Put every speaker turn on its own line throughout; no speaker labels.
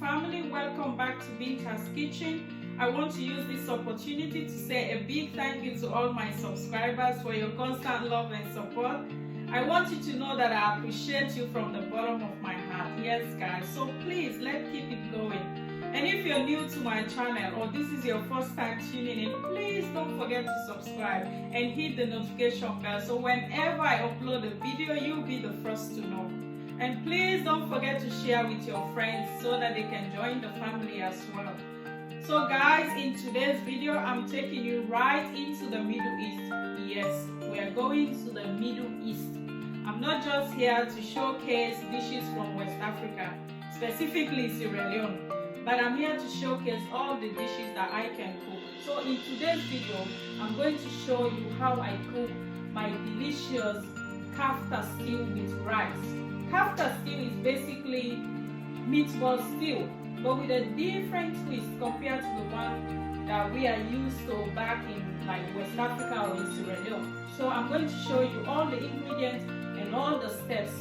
family, welcome back to Binta's Kitchen. I want to use this opportunity to say a big thank you to all my subscribers for your constant love and support. I want you to know that I appreciate you from the bottom of my heart. Yes guys, so please let's keep it going. And if you're new to my channel or this is your first time tuning in, please don't forget to subscribe and hit the notification bell so whenever I upload a video, you'll be the first to know. And please don't forget to share with your friends so that they can join the family as well. So guys, in today's video, I'm taking you right into the Middle East. Yes, we are going to the Middle East. I'm not just here to showcase dishes from West Africa, specifically Sierra Leone, but I'm here to showcase all the dishes that I can cook. So in today's video, I'm going to show you how I cook my delicious kofta stew with rice. Kofta stew is basically meatball stew, but with a different twist compared to the one that we are used to back in like West Africa or in Sierra Leone. So I'm going to show you all the ingredients and all the steps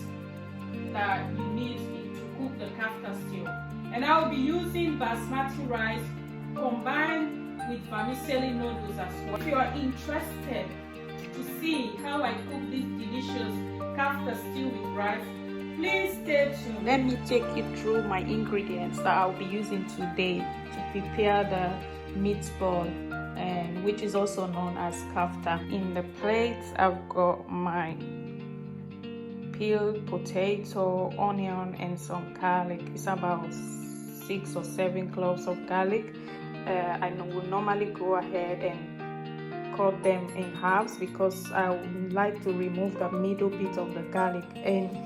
that you need to cook the kofta stew. And I will be using basmati rice combined with vermicelli noodles as well. If you are interested to see how I cook this delicious kofta stew with rice, please stay tuned. Let me take you through my ingredients that I'll be using today to prepare the meatball, and which is also known as kofta. In the plate, I've got my peeled potato, onion, and some garlic. It's about 6 or 7 cloves of garlic. I will normally go ahead and cut them in halves because I would like to remove the middle bit of the garlic. And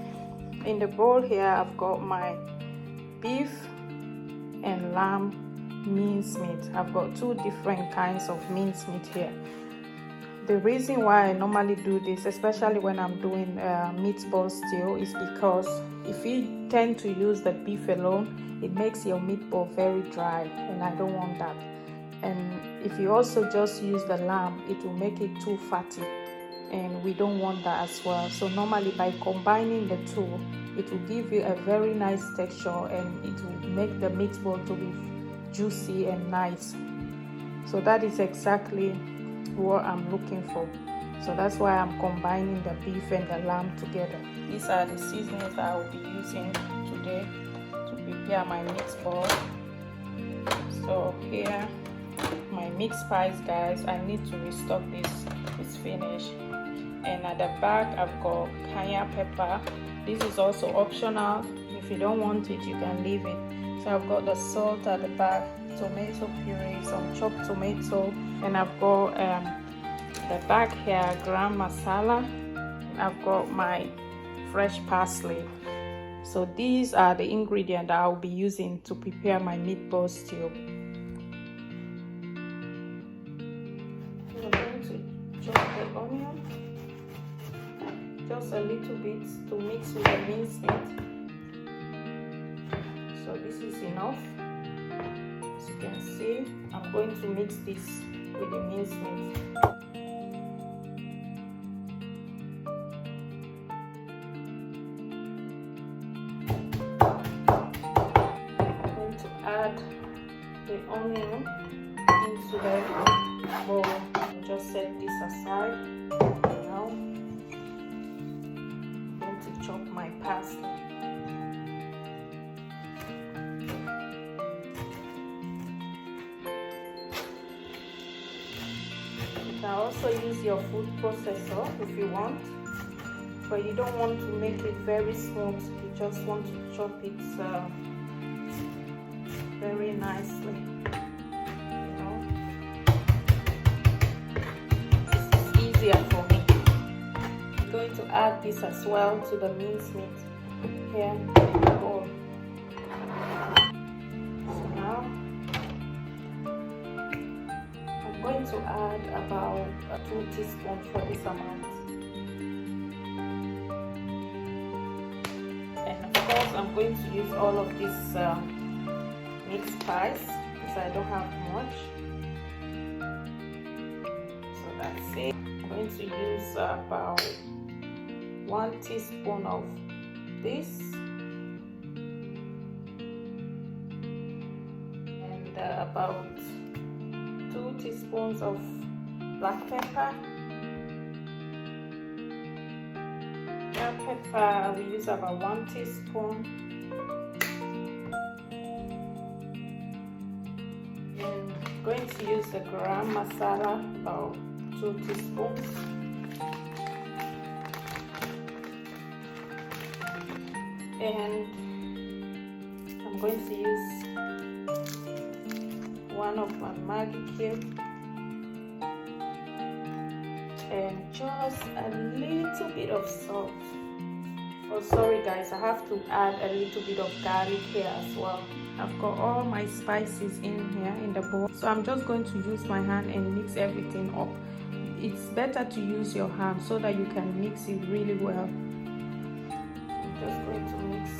in the bowl here, I've got my beef and lamb mincemeat. I've got 2 different kinds of mincemeat here. The reason why I normally do this, especially when I'm doing meatball stew, is because if you tend to use the beef alone, it makes your meatball very dry, and I don't want that. And if you also just use the lamb, it will make it too fatty, and we don't want that as well. So normally by combining the two, it will give you a very nice texture, and it will make the meatball to be juicy and nice. So that is exactly what I'm looking for. So that's why I'm combining the beef and the lamb together. These are the seasonings that I will be using today to prepare my meatball. So here, my mixed spice, guys. I need to restock this. It's finished. And at the back, I've got cayenne pepper. This is also optional. If you don't want it, you can leave it. So I've got the salt at the back, tomato puree, some chopped tomato, and I've got the back here, gram masala. I've got my fresh parsley. So these are the ingredients that I'll be using to prepare my meatball stew. I'm going to chop the onion, just a little bit to mix with the mincemeat. So this is enough. As you can see, I'm going to mix this with the mincemeat. I'm going to add the onion into the bowl. I'll just set this aside. Now I'm going to chop my parsley. You can also use your food processor if you want, but you don't want to make it very smooth. You just want to chop it very nicely. You know, this is easier for me. I'm going to add this as well to the mincemeat here in the bowl. So now I'm going to add about 2 teaspoons for this amount. And of course, I'm going to use all of this mixed spice because I don't have much. So that's it. I'm going to use about 1 teaspoon of this, about 2 teaspoons of black pepper. Black pepper, I will use about 1 teaspoon. And I'm going to use the garam masala, about 2 teaspoons. And I'm going to use 1 of my Maggi cube and just a little bit of salt. Oh, sorry guys, I have to add a little bit of garlic here as well. I've got all my spices in here in the bowl, so I'm just going to use my hand and mix everything up. It's better to use your hand so that you can mix it really well. I'm just going to mix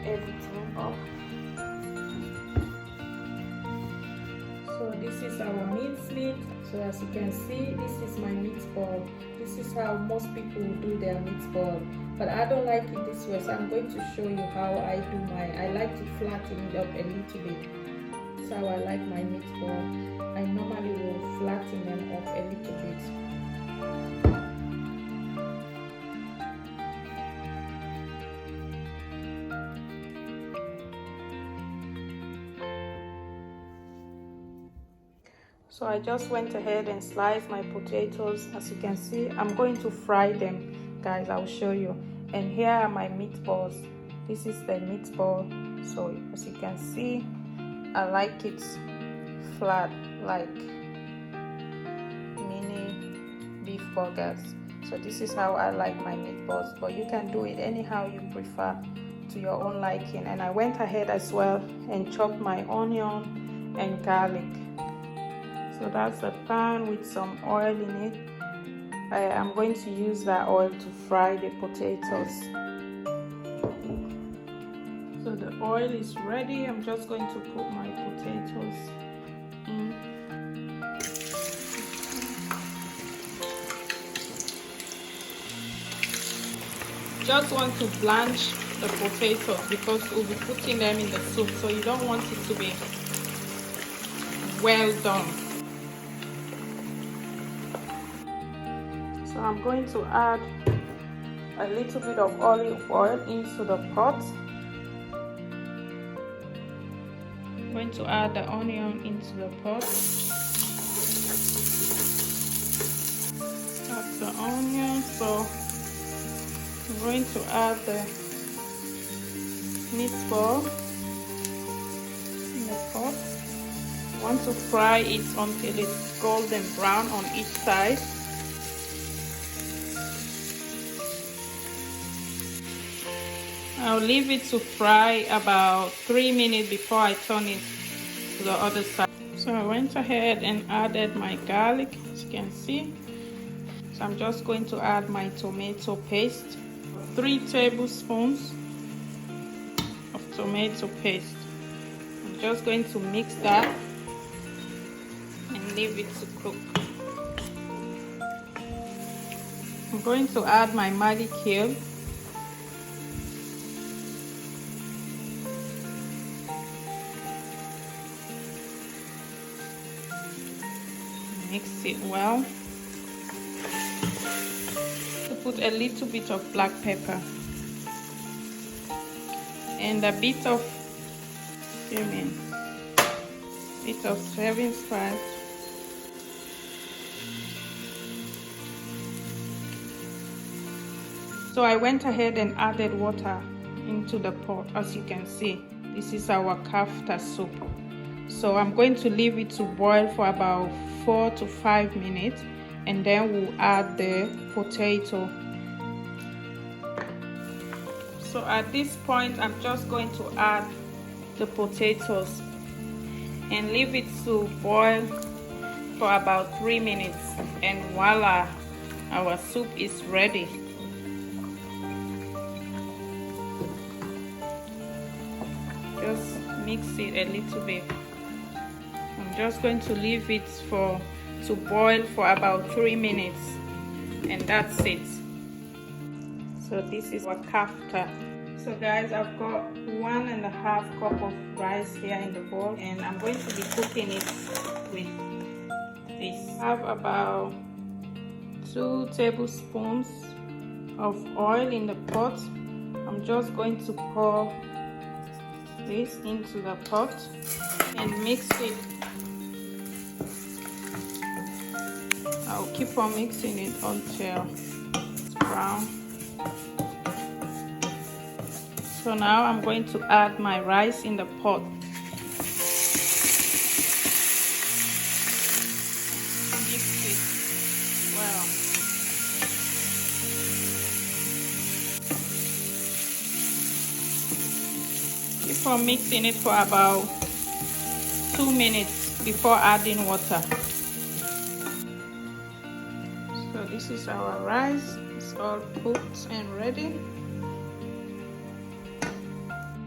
everything up. So this is our mincemeat. So as you can see, this is my meatball. This is how most people do their meatball, but I don't like it this way, so I'm going to show you how I do mine. I like to flatten it up a little bit. That's how I like my meatball. I normally will flatten them up a little bit. So I just went ahead and sliced my potatoes. As you can see, I'm going to fry them, guys. I'll show you. And here are my meatballs. This is the meatball. So as you can see, I like it flat, like mini beef burgers. So this is how I like my meatballs, but you can do it anyhow you prefer, to your own liking. And I went ahead as well and chopped my onion and garlic. So that's a pan with some oil in it. I'm going to use that oil to fry the potatoes. So the oil is ready. I'm just going to put my potatoes in. Just want to blanch the potatoes because we'll be putting them in the soup, so you don't want it to be well done. So I'm going to add a little bit of olive oil into the pot. I'm going to add the onion into the pot. That's the onion. So I'm going to add the meatball in the pot. I want to fry it until it's golden brown on each side. I'll leave it to fry about 3 minutes before I turn it to the other side. So I went ahead and added my garlic, as you can see. So I'm just going to add my tomato paste. 3 tablespoons of tomato paste. I'm just going to mix that and leave it to cook. I'm going to add my Maggi cube. Mix it well. To put a little bit of black pepper and a bit of cumin, bit of serving spice. So I went ahead and added water into the pot. As you can see, this is our kofta soup. So I'm going to leave it to boil for about 4 to 5 minutes, and then we'll add the potato. So at this point, I'm just going to add the potatoes and leave it to boil for about 3 minutes, and voila, our soup is ready. Just mix it a little bit. I'm just going to leave it to boil for about 3 minutes, and that's it. So this is our kofta So guys, I've got 1.5 cup of rice here in the bowl, and I'm going to be cooking it with this. I have about 2 tablespoons of oil in the pot. I'm just going to pour this into the pot and mix it. I'll keep on mixing it until it's brown. So now I'm going to add my rice in the pot. Mix it well. Keep on mixing it for about 2 minutes before adding water. So this is our rice. It's all cooked and ready.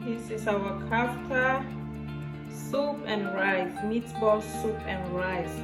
This is our kofta soup and rice, meatball soup and rice.